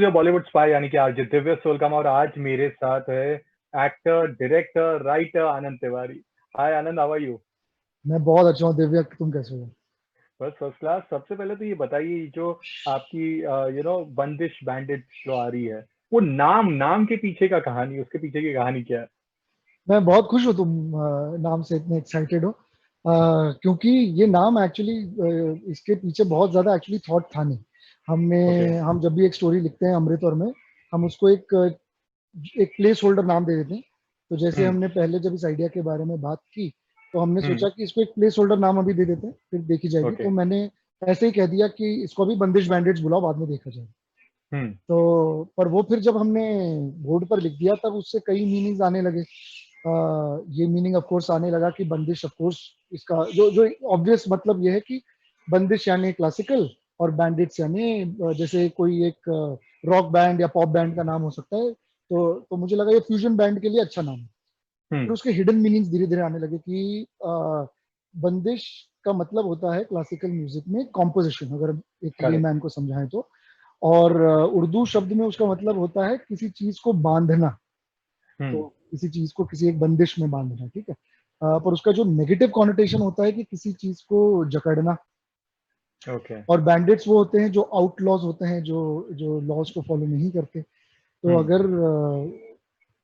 Your Bollywood spy यानी कि RJ Divya सोलकामा, और आज मेरे साथ है actor, director, writer Anand Tiwari. Hi Anand, how are you? मैं बहुत अच्छा हूँ दिव्या। तुम कैसे हो? बस फर्स्ट क्लास। सबसे पहले तो ये बताइए, जो आपकी बंदिश बैंडिट जो आ रही है, वो नाम नाम के पीछे का कहानी, उसके पीछे की कहानी क्या है? मैं बहुत खुश हूँ तुम नाम से इतने एक्साइटेड हो, क्योंकि ये नाम एक्चुअली इसके पीछे बहुत ज्यादा एक्चुअली थॉट था नहीं। ओके। हम जब भी एक स्टोरी लिखते हैं अमृत और में, हम उसको एक प्लेस होल्डर नाम दे देते हैं। तो जैसे हम्म। हमने पहले जब इस आइडिया के बारे में बात की, तो हमने हम्म। सोचा कि इसको एक प्लेस होल्डर नाम अभी दे देते हैं, फिर देखी जाएगी। ओके। तो मैंने ऐसे ही कह दिया कि इसको अभी बंदिश बैंडिट्स बुलाओ, बाद में देखा जाएगा। हम्म। तो पर वो फिर जब हमने बोर्ड पर लिख दिया, तब उससे कई मीनिंग्स आने लगे। ये मीनिंग ऑफ कोर्स आने लगा कि बंदिश, ऑफ कोर्स इसका जो जो ऑब्वियस मतलब ये है कि बंदिश यानी क्लासिकल, और बैंडिट्स यानी जैसे कोई एक रॉक बैंड या पॉप बैंड का नाम हो सकता है। तो मुझे लगा ये फ्यूजन बैंड के लिए अच्छा नाम है। फिर हम्म। उसके हिडन मीनिंग्स धीरे धीरे आने लगे कि बंदिश का मतलब होता है क्लासिकल म्यूजिक में कॉम्पोजिशन, अगर एक करेक्ट। लेमैन को समझाएं तो। और उर्दू शब्द में उसका मतलब होता है किसी चीज को बांधना। तो हम्म। किसी चीज को किसी एक बंदिश में बांधना, ठीक है। पर उसका जो नेगेटिव कॉनोटेशन होता है कि किसी चीज को जकड़ना। ओके। और बैंडिट्स वो होते हैं जो आउटलॉज होते हैं, जो जो लॉज को फॉलो नहीं करते। तो हम्म। अगर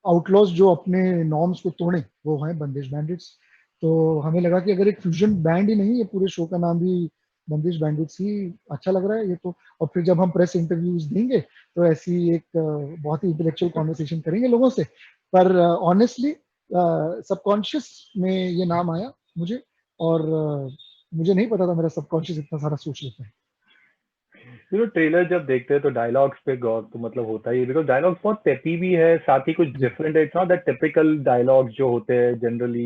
आउटलॉज जो अपने नॉर्म्स को तोड़े, वो हैं बंदिश बैंडिट्स। तो हमें लगा कि अगर एक फ्यूजन बैंड ही नहीं, ये पूरे शो का नाम भी बंदिश बैंडिट्स ही अच्छा लग रहा है ये तो। और फिर जब हम प्रेस इंटरव्यूज देंगे, तो ऐसी एक बहुत ही इंटेलेक्चुअल कॉन्वर्सेशन करेंगे लोगों से। पर ऑनेस्टली सबकॉन्शियस में ये नाम आया मुझे। और मुझे नहीं पता था मेरा सबकॉन्शियस इतना सारा सोच लेता है। ट्रेलर जब देखते हैं तो डायलॉग्स पे गौर तो मतलब होता ही है, बिकॉज डायलॉग्स बहुत पेपी भी है, साथ ही कुछ जी। डिफरेंट है। It's not that typical dialogues जो होते हैं जनरली,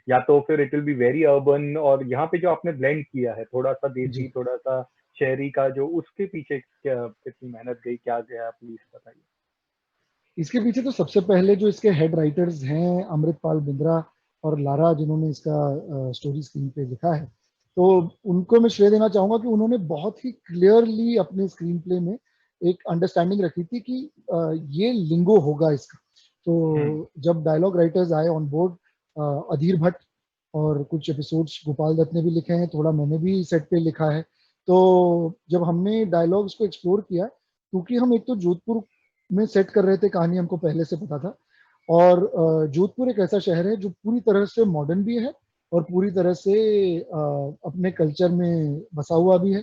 या तो फिर it will be very urban, और यहाँ पे जो आपने ब्लेंड किया है, थोड़ा सा देसी, जी। थोड़ा सा शहरी का, जो उसके पीछे क्या कितनी मेहनत गई, क्या गया, प्लीज बताइए। इसके पीछे तो सबसे पहले जो इसके हेड राइटर्स हैं, अमृतपाल बिंद्रा और लारा, जिन्होंने इसका स्टोरी स्क्रीन पे लिखा है, तो उनको मैं श्रेय देना चाहूंगा कि उन्होंने बहुत ही क्लियरली अपने स्क्रीन प्ले में एक अंडरस्टैंडिंग रखी थी कि ये लिंगो होगा इसका। हम्म। तो जब डायलॉग राइटर्स आए ऑन बोर्ड, अधीर भट्ट, और कुछ एपिसोड्स गोपाल दत्त ने भी लिखे हैं, थोड़ा मैंने भी सेट पे लिखा है। तो जब हमने डायलॉग्स को एक्सप्लोर किया, क्योंकि हम एक तो जोधपुर में सेट कर रहे थे कहानी, हमको पहले से पता था। और जोधपुर एक ऐसा शहर है जो पूरी तरह से मॉडर्न भी है, और पूरी तरह से अपने कल्चर में बसा हुआ भी है।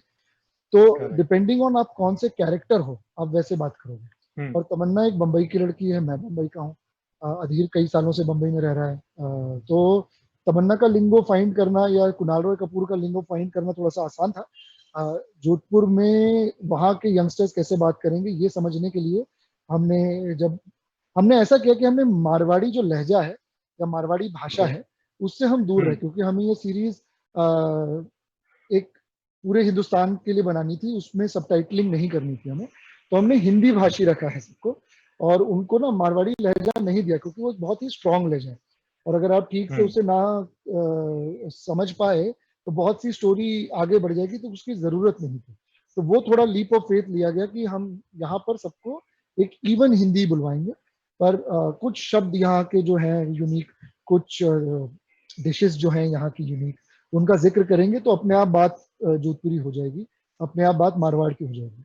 तो करेक्ट। डिपेंडिंग ऑन आप कौन से कैरेक्टर हो, आप वैसे बात करोगे। हम्म। और तमन्ना एक बम्बई की लड़की है, मैं बम्बई का हूँ। अधीर कई सालों से बम्बई में रह रहा है। तो तमन्ना का लिंगो फाइंड करना या कुणाल रॉय कपूर का लिंगो फाइंड करना थोड़ा सा आसान था। जोधपुर में वहाँ के यंगस्टर्स कैसे बात करेंगे, ये समझने के लिए हमने ऐसा किया कि हमने मारवाड़ी जो लहजा है या मारवाड़ी भाषा ओके। है, उससे हम दूर रहे, हम्म। क्योंकि हमें ये सीरीज एक पूरे हिंदुस्तान के लिए बनानी थी, उसमें सबटाइटलिंग नहीं करनी थी हमें। तो हमने हिंदी भाषी रखा है सबको, और उनको ना मारवाड़ी लहजा नहीं दिया, क्योंकि वो बहुत ही स्ट्रांग लहजा है। और अगर आप ठीक से हम्म। उसे ना समझ पाए, तो बहुत सी स्टोरी आगे बढ़ जाएगी, तो उसकी जरूरत नहीं थी। तो वो थोड़ा लीप ऑफ फेथ लिया गया कि हम यहाँ पर सबको एक इवन हिंदी बुलवाएंगे। पर कुछ शब्द यहाँ के जो हैं यूनिक, कुछ डिशेस जो हैं यहाँ की यूनिक, उनका जिक्र करेंगे, तो अपने आप बात जोधपुरी हो जाएगी, अपने आप बात मारवाड़ की हो जाएगी।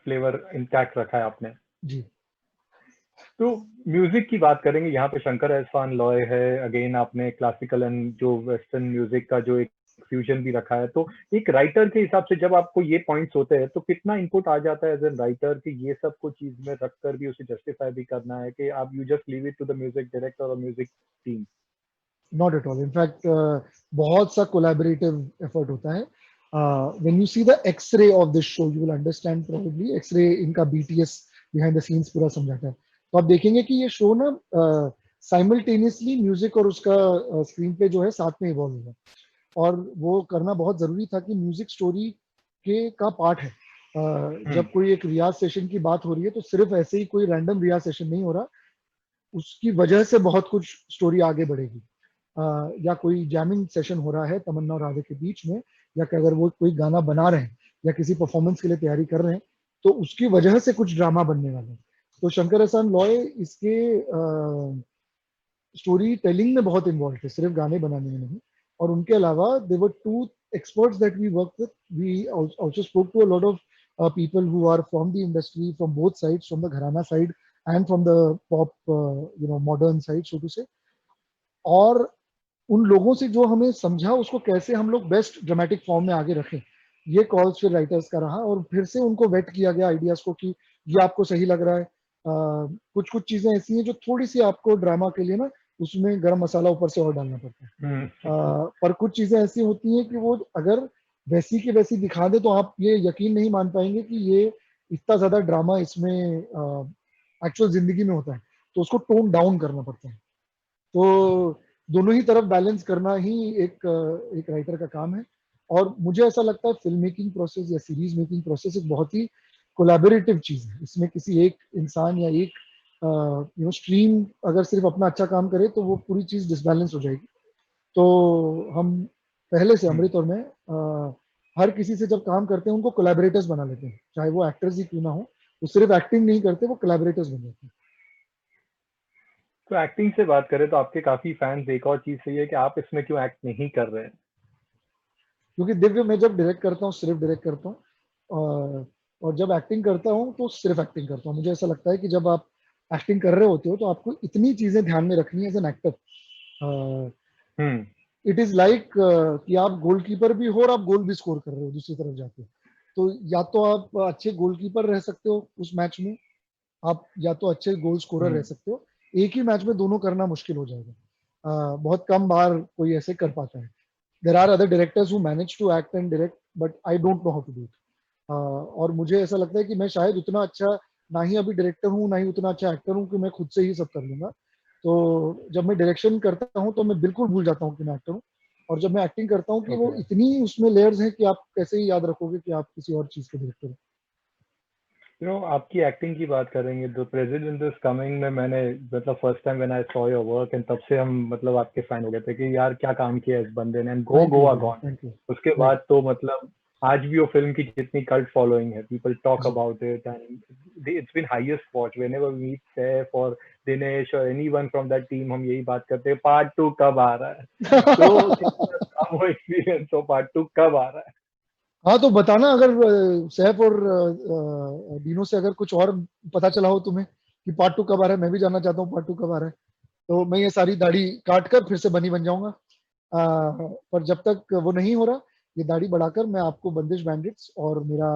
फ्लेवर इंटैक्ट रखा है आपने। जी। तो म्यूजिक की बात करेंगे, यहाँ पे शंकर एहसान लॉय है, अगेन आपने क्लासिकल एंड जो वेस्टर्न म्यूजिक का जो एक फ्यूजन भी रखा है। तो एक राइटर के हिसाब से जब आपको ये पॉइंट्स होते हैं, तो कितना इनपुट आ जाता है एज एन राइटर कि ये सब कुछ चीज में रखकर भी उसे जस्टिफाई भी करना है, कि आप you just leave it to the music director और music team? Not at all, in fact बहुत सा कोलैबोरेटिव एफर्ट होता है। When you see the x-ray of this show, you will understand probably x-ray इनका बीटीएस बिहाइंड द सीन्स पूरा समझाता है। तो आप देखेंगे कि ये शो ना साइमल्टेनियसली म्यूजिक और उसका स्क्रीन पे जो है साथ में इवॉल्व होगा। और वो करना बहुत जरूरी था कि म्यूजिक स्टोरी के का पार्ट है। हम्म। जब कोई एक रियाज सेशन की बात हो रही है, तो सिर्फ ऐसे ही कोई रैंडम रियाज सेशन नहीं हो रहा, उसकी वजह से बहुत कुछ स्टोरी आगे बढ़ेगी। या कोई जैमिंग सेशन हो रहा है तमन्ना और राधे के बीच में, या कि अगर वो कोई गाना बना रहे हैं या किसी परफॉर्मेंस के लिए तैयारी कर रहे हैं, तो उसकी वजह से कुछ ड्रामा बनने वाला है। तो शंकर एहसान लॉय इसके स्टोरी टेलिंग में बहुत इन्वॉल्व थे, सिर्फ गाने बनाने में नहीं। और उनके अलावा दे वर to experts that we worked with. We also spoke to a lot of people who are from the industry, from both sides, from the Gharana side and from the pop, modern side, so to say. और उन लोगों से जो हमें समझा उसको कैसे हम लोग बेस्ट ड्रामेटिक फॉर्म में आगे रखें, ये कॉल्स फिर राइटर्स का रहा। और फिर से उनको वेट किया गया आइडियाज को कि ये आपको सही लग रहा है। कुछ कुछ चीजें ऐसी हैं जो थोड़ी सी आपको ड्रामा के लिए ना उसमें गरम मसाला ऊपर से और डालना पड़ता है। पर कुछ चीजें ऐसी होती हैं कि वो अगर वैसी की वैसी दिखा दे तो आप ये यकीन नहीं मान पाएंगे कि ये इतना ज्यादा ड्रामा इसमें एक्चुअल जिंदगी में होता है। तो उसको टोन डाउन करना पड़ता है। तो दोनों ही तरफ बैलेंस करना ही एक राइटर का काम है। और मुझे ऐसा लगता है फिल्म मेकिंग प्रोसेस या सीरीज मेकिंग प्रोसेस एक बहुत ही कोलैबोरेटिव चीज है। इसमें किसी एक इंसान या एक स्ट्रीम अगर सिर्फ अपना अच्छा काम करे तो वो पूरी चीज डिसबैलेंस हो जाएगी। तो हम पहले से अमृत और मैं हर किसी से जब काम करते हैं उनको कोलैबोरेटर्स बना लेते हैं, चाहे वो एक्टर्स ही क्यों ना हो। वो सिर्फ एक्टिंग नहीं करते, वो कोलैबोरेटर्स बन जाते हैं। तो एक्टिंग से बात करें तो आपके काफी फैंस एक और चीज सही है कि आप इसमें क्यों एक्ट नहीं कर रहे हैं? क्योंकि दिव्य मैं जब डायरेक्ट करता हूँ सिर्फ डायरेक्ट करता हूँ, और जब एक्टिंग करता हूँ तो सिर्फ एक्टिंग करता हूँ। मुझे ऐसा लगता है कि जब आप एक्टिंग कर रहे होते हो तो आपको इतनी चीजें ध्यान में रखनी है as an actor. Hmm. It is like कि आप गोलकीपर भी हो और आप गोल भी स्कोर कर रहे हो दूसरी तरफ जाके। तो या तो आप अच्छे गोलकीपर रह सकते हो उस मैच में, आप या तो अच्छे गोल स्कोरर रह हम्म। सकते हो। एक ही मैच में दोनों करना मुश्किल हो जाएगा। बहुत कम बार कोई ऐसे कर पाता है। There are other directors who manage to act and direct, but I don't know how to do it. और मुझे ऐसा लगता है कि मैं शायद उतना अच्छा ना ही अभी डायरेक्टर हूँ ना ही उतना अच्छा एक्टर हूँ कि मैं खुद से ही सब कर लूंगा। तो जब मैं डायरेक्शन करता हूँ तो मैं बिल्कुल भूल जाता हूँ कि मैं एक्टर हूँ। और जब मैं एक्टिंग करता हूँ कि वो ओके। इतनी उसमें लेयर्स हैं कि आप कैसे ही याद रखोगे कि आप किसी और चीज के डायरेक्टर हो। आपकी एक्टिंग की बात करेंगे तो प्रेसिडेंट इज कमिंग में मैंने मतलब first time when I saw your work and तब से हम मतलब आपके फैन हो गए थे कि यार क्या काम किया इस बंदे ने, and go thank you Goa brother, gone. Thank you. उसके राइट। बाद तो मतलब आज भी वो फिल्म की जितनी कल्ट फॉलोइंग है, पीपल टॉक जी। About it and it's been highest watch whenever we meet Saif और दिनेश और एनीवन फ्रॉम दैट टीम। हम यही बात करते हैं पार्ट 2 कब आ रहा है। तो कैसा था वो एक्सपीरियंस, तो पार्ट 2 कब आ रहा है? हाँ तो बताना अगर सैफ और डीनो से अगर कुछ और पता चला हो तुम्हें कि पार्ट 2 कब आ रहा है। मैं भी जानना चाहता हूँ पार्ट 2 कब आ रहा है। तो मैं ये सारी दाढ़ी काट कर फिर से बनी बन जाऊंगा। पर जब तक वो नहीं हो रहा, ये दाढ़ी बढ़ाकर मैं आपको बंदिश बैंडिट्स और मेरा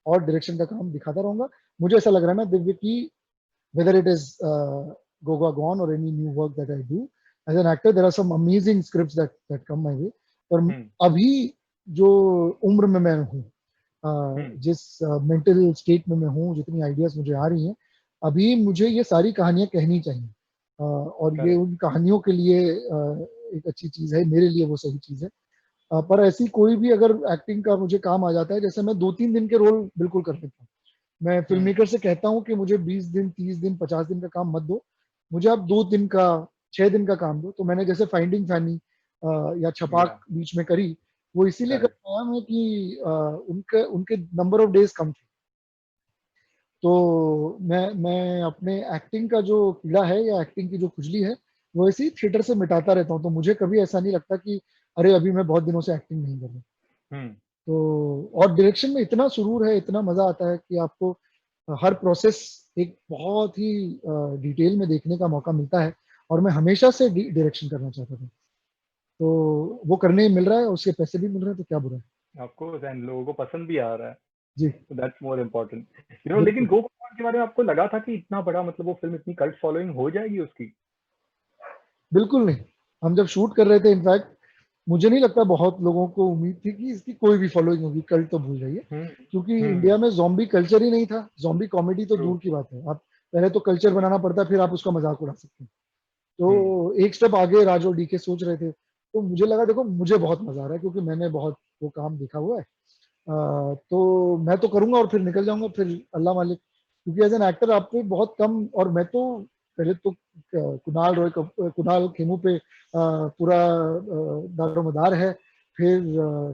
और डायरेक्शन का काम दिखाता रहूंगा। मुझे ऐसा लग रहा है ना दिव्य की whether it is Goga Gone or any new work that I do as an actor, there are some amazing scripts that come my way. पर हम्म। अभी जो उम्र में मैं हूँ, हम्म। जिस मेंटल स्टेट में मैं हूँ, जितनी आइडियाज मुझे आ रही हैं, अभी मुझे ये सारी कहानियां कहनी चाहिए। और ये करेक्ट। उन कहानियों के लिए एक अच्छी चीज है, मेरे लिए वो सही चीज है। पर ऐसी कोई भी अगर एक्टिंग का मुझे काम आ जाता है, जैसे मैं 2-3 दिन के रोल बिल्कुल कर सकता हूँ। मैं फिल्म हम्म। मेकर से कहता हूँ कि मुझे 20 दिन, 30 दिन, 50 दिन का काम मत दो। मुझे आप 2 दिन का, 6 दिन का काम दो। तो मैंने जैसे फाइंडिंग फैनी या या छपाक बीच में करी, वो इसीलिए कर करेक्ट। पाया मैं कि उनके उनके नंबर ऑफ डेज कम थे। तो मैं अपने एक्टिंग का जो कीड़ा है या एक्टिंग की जो खुजली है वो ऐसे ही थिएटर से मिटाता रहता हूँ। तो मुझे कभी ऐसा नहीं लगता कि अरे अभी मैं बहुत दिनों से एक्टिंग नहीं कर रहा। हम्म। तो और डायरेक्शन में इतना सुरूर है, इतना मजा आता है कि आपको हर प्रोसेस एक बहुत ही डिटेल में देखने का मौका मिलता है। और मैं हमेशा से डायरेक्शन करना चाहता था, तो वो करने मिल रहा है, उसके पैसे भी मिल रहे हैं, तो क्या बुरा है। आपको एंड लोगों को पसंद भी आ रहा है, जी। तो दैट्स मोर इम्पोर्टेंट। लेकिन बिल्कुल। गो के बारे में आपको लगा था कि इतना बड़ा मतलब वो फिल्म इतनी कल्ट फॉलोइंग हो जाएगी उसकी? बिल्कुल नहीं। हम जब शूट कर रहे थे, इनफैक्ट मुझे नहीं लगता बहुत लोगों को उम्मीद थी कि इसकी कोई भी फॉलोइंग होगी। कल्ट तो भूल जाइए, हम्म। क्योंकि हम्म। इंडिया में जॉम्बी कल्चर ही नहीं था। जॉम्बी कॉमेडी तो ट्रू। दूर की बात है। आप पहले तो कल्चर बनाना पड़ता है, फिर आप उसका मजाक उड़ा सकते हैं। हम्म। तो एक स्टेप आगे राज और डीके सोच रहे थे। तो मुझे लगा देखो मुझे बहुत मजा आ रहा है क्योंकि मैंने बहुत वो काम देखा हुआ है। तो मैं तो करूंगा और फिर निकल जाऊंगा, फिर अल्लाह मालिक। क्योंकि एज एन एक्टर आपको बहुत कम, और मैं तो पहले तो कुणाल खेमू पे पूरा दारोमदार है। फिर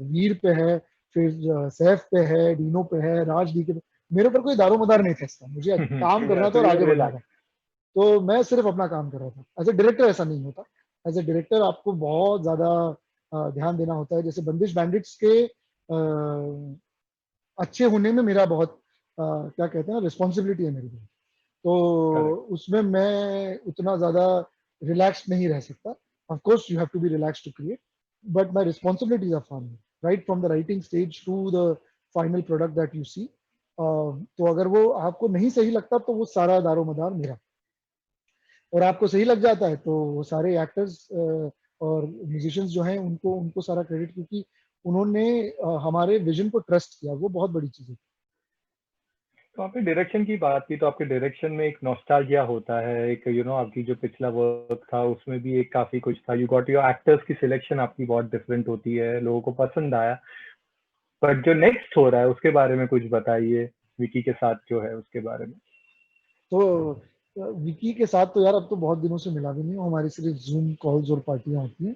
वीर पे है, फिर सैफ पे है, डीनो पे है, राज डी के पे। मेरे ऊपर कोई दारोमदार नहीं था इसका, मुझे काम करना था so और you आगे were बढ़ना था। relaxed. तो मैं सिर्फ अपना काम कर रहा था। एज ए डायरेक्टर ऐसा नहीं होता। एज ए डायरेक्टर आपको बहुत ज्यादा ध्यान देना होता है। जैसे बंदिश बैंडिट्स के अच्छे होने में मेरा बहुत क्या कहते हैं, रिस्पॉन्सिबिलिटी है मेरी बहुत। तो Correct. उसमें मैं उतना ज्यादा रिलैक्स नहीं रह सकता। Of course you have to be relax to create, but my responsibilities are far more, right from the writing stage to the final product that you see. तो अगर वो आपको नहीं सही लगता तो वो सारा दारोमदार मेरा। और आपको सही लग जाता है तो वो सारे एक्टर्स और म्यूजिशियंस जो हैं उनको उनको सारा क्रेडिट, क्योंकि उन्होंने हमारे विजन को ट्रस्ट किया, वो बहुत बड़ी चीज है। तो आपने डायरेक्शन की बात की, तो आपके डायरेक्शन में एक नॉस्टैल्जिया होता है, एक आपकी जो पिछला वर्क था उसमें भी एक काफी कुछ था। यू गॉट योर एक्टर्स की सिलेक्शन आपकी बहुत डिफरेंट होती है, लोगों को पसंद आया। बट जो नेक्स्ट हो रहा है उसके बारे में कुछ बताइए, विकी के साथ जो है उसके बारे में। तो विकी के साथ तो यार अब तो बहुत दिनों से मिला भी नहीं हूँ, हमारी सिर्फ जूम कॉल्स और पार्टियां होती हैं।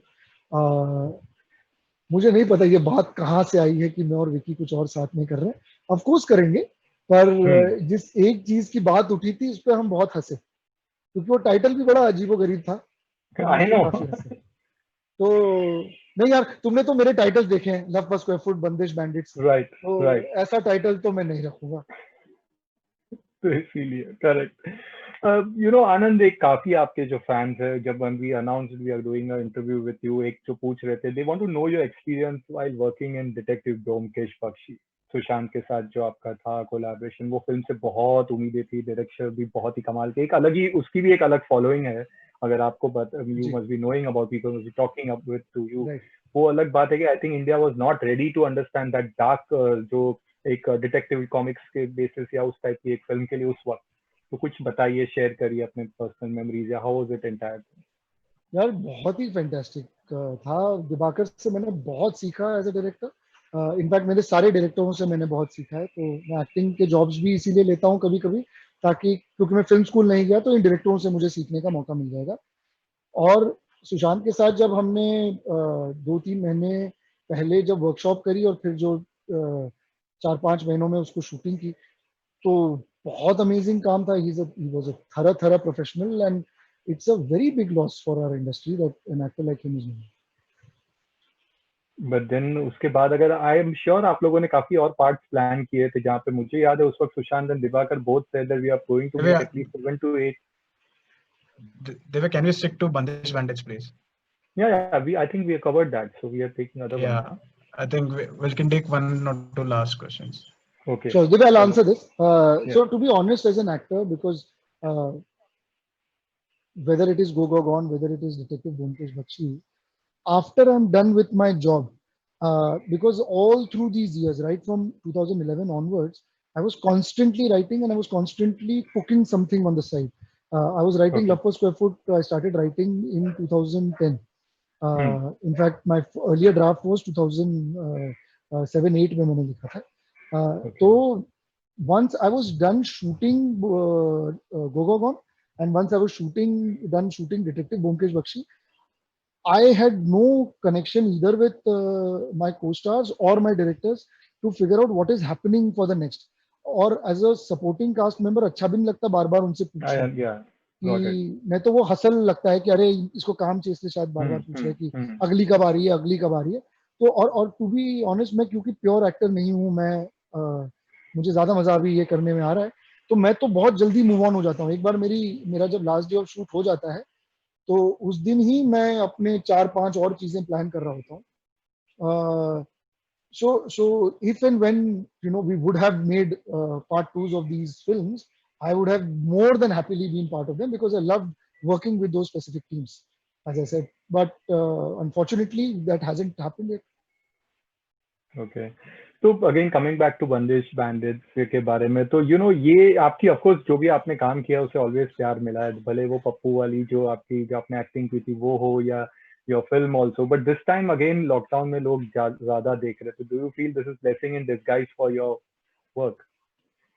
मुझे नहीं पता ये बात कहाँ से आई है कि मैं और विकी कुछ और साथ में कर रहे हैं। ऑफ कोर्स करेंगे, पर जिस एक चीज की बात उठी थी उस पर हम बहुत हंसे, क्योंकि वो टाइटल भी बड़ा अजीबोगरीब था, तो हम आई उस पर नो। काफी हंसे। तो नहीं यार, तुमने तो मेरे टाइटल्स देखे हैं, लव पर स्क्वायर फुट, बंदिश बैंडिट्स, राइट तो राइट। ऐसा टाइटल तो मैं नहीं रखूंगा। तो इसीलिए करेक्ट। आनंद, एक काफी आपके जो फैंस है, जब we announced we are doing a interview with you, एक जो पूछ रहे थे, they want to know your experience while working in detective Byomkesh Bakshi. Sushant के साथ जो आपका था कोलैबोरेशन, वो फिल्म से बहुत उम्मीदें थी, डायरेक्शन भी बहुत ही कमाल के, एक अलग ही उसकी भी एक अलग फॉलोइंग है। अगर आपको यू जी, must be knowing about people must be talking up with to you. Right. वो अलग बात है कि I think India was not ready to understand that dark, जो एक डिटेक्टिव कॉमिक्स के बेसिस या उस टाइप की एक फिल्म के लिए उस वक्त। तो कुछ बताइए, शेयर करिए अपने पर्सनल मेमोरीज, या हाउ वाज इट एंटायर। यार बहुत ही फैंटास्टिक था। दिवाकर से मैंने बहुत सीखा एज ए डायरेक्टर। इनफैक्ट मेरे सारे डायरेक्टरों से मैंने बहुत सीखा है। तो मैं एक्टिंग के जॉब्स भी इसीलिए लेता हूँ कभी कभी, ताकि क्योंकि मैं फिल्म स्कूल नहीं गया तो इन डायरेक्टरों से मुझे सीखने का मौका मिल जाएगा। और सुशांत के साथ जब हमने 2-3 महीने पहले जब वर्कशॉप करी और फिर जो 4-5 महीनों में उसको शूटिंग की, तो बहुत अमेजिंग काम था। He was a thorough thorough professional, and it's a very big loss for our industry that an actor like him is. But then उसके बाद, अगर आई एम श्योर आप लोगों ने काफी और पार्ट्स प्लान किए थे, जहाँ पे मुझे याद है उस वक्त Sushant and Diwakar both said that we are going to make Divya, at least 7 to 8। Divya, can we stick to Bandish Bandits, please? Yeah, we, I think we have covered that, so we are taking other one Yeah, now. I think we can take one or two last questions. Okay, Sure, Divya, I'll चलो। answer this. Yeah. So to be honest, as an actor, because uh, whether it is Go Go Gone, whether it is Detective Byomkesh Bakshi, after I'm done with my job, because all through these years, right from 2011 onwards, I was constantly writing and I was constantly cooking something on the side. I was writing Okay. Love per Square Foot. I started writing in 2010. Hmm. In fact, my earlier draft was 2007-8 में मैंने लिखा था. Okay. तो once I was done shooting Go Go Gone, and once I was done shooting Detective Byomkesh Bakshi, I had no connection either with my co-stars or my directors to figure out what is happening for the next. और as a supporting cast member अच्छा भी नहीं लगता बार बार उनसे पूछना, Yeah, got it. कि मैं तो वो हसल लगता है कि अरे इसको काम चाहिए इसलिए शायद बार बार पूछ रहे हैं कि Hmm. अगली कब आ रही है, अगली कब आ रही है। तो और टू बी ऑनेस्ट, मैं क्योंकि प्योर एक्टर नहीं हूँ, मैं मुझे ज्यादा मजा अभी ये करने में आ रहा है, तो मैं तो बहुत जल्दी मूव ऑन हो जाता हूँ। एक बार मेरा जब लास्ट डे ऑफ शूट हो जाता है तो उस दिन ही मैं अपने 4-5 और चीजें प्लान कर रहा होता हूँ। So if and when we would have made part twos of these films, I would have more than happily been part of them because I loved working with those specific teams, as I said. But unfortunately, that hasn't happened yet. Okay. तो again coming back to बंदिश bandits के बारे में, तो ये आपकी of course जो भी आपने काम किया उसे ऑलवेज प्यार मिला है, भले वो पप्पू वाली जो आपने एक्टिंग की थी वो हो, या your film also. But this time again lockdown में लोग ज्यादा देख रहे थे। Do you feel this is blessing in disguise for your work?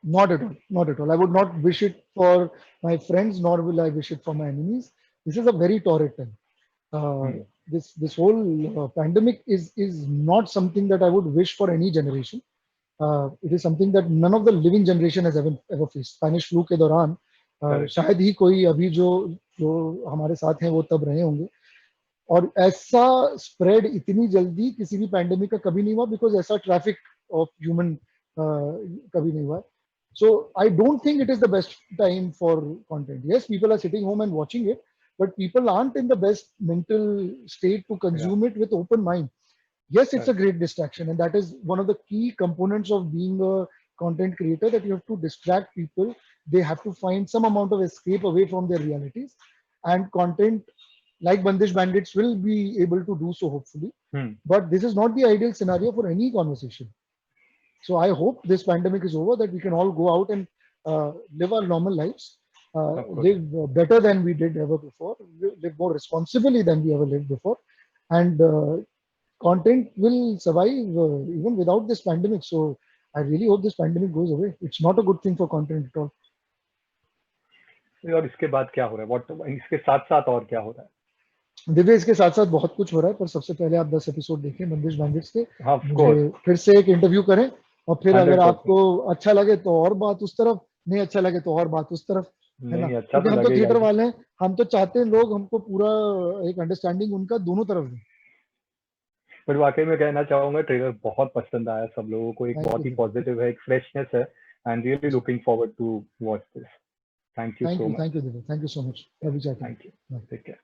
Not at all. Not at all. I would not wish it for my friends, nor will I wish it for my enemies. This is a very torrid time. This whole pandemic is not something that I would wish for any generation. It is something that none of the living generation has ever faced. Spanish flu के दौरान शायद ही कोई अभी जो जो हमारे साथ हैं वो तब रहे होंगे. और ऐसा स्प्रेड इतनी जल्दी किसी भी पैंडेमिक का कभी नहीं हुआ, बिकॉज ऐसा ट्रैफिक ऑफ ह्यूमन कभी नहीं हुआ. So I don't think it is the best time for content. Yes, people are sitting home and watching it, but people aren't in the best mental state to consume it with open mind. Yes, it's a great distraction, and that is one of the key components of being a content creator, that you have to distract people. They have to find some amount of escape away from their realities, and content like Bandish Bandits will be able to do so, hopefully. But this is not the ideal scenario for any conversation. So I hope this pandemic is over, that we can all go out and live our normal lives, live better than we did ever before, live more responsibly than we ever lived before, and content will survive even without this pandemic. So I really hope this pandemic goes away. It's not a good thing for content at all. और इसके बाद क्या हो रहा है? What इसके साथ साथ और क्या हो रहा है? दिव्य, इसके साथ साथ बहुत कुछ हो रहा है, पर सबसे पहले आप 10 एपिसोड देखें बंदिश बैंडिट्स के. हाँ, of मुझे course. फिर से एक इंटरव्यू करें, और फिर अगर 100%. आपको अच्छा लगे तो और बात उस तरफ, नहीं अच्छा लगे तो और बात उस तरफ, है ना? नहीं अच्छा क्योंकि तो हम तो लगेगा थिएटर ही. वाले हैं, हम तो चाहते हैं लोग हमको पूरा एक अंडरस्टैंडिंग उनका दोनों तरफ दें. पर वाकई में कहना चाहूंगा ट्रेलर बहुत पसंद आया सब लोगों को. एक Thank बहुत you, ही Divya. पॉजिटिव है, एक फ्रेशनेस है, and really looking forward to watch this. Thank you Thank so you, much. thank you, Divya. Thank you so much. Love you chatting. Thank you. Bye. Take care.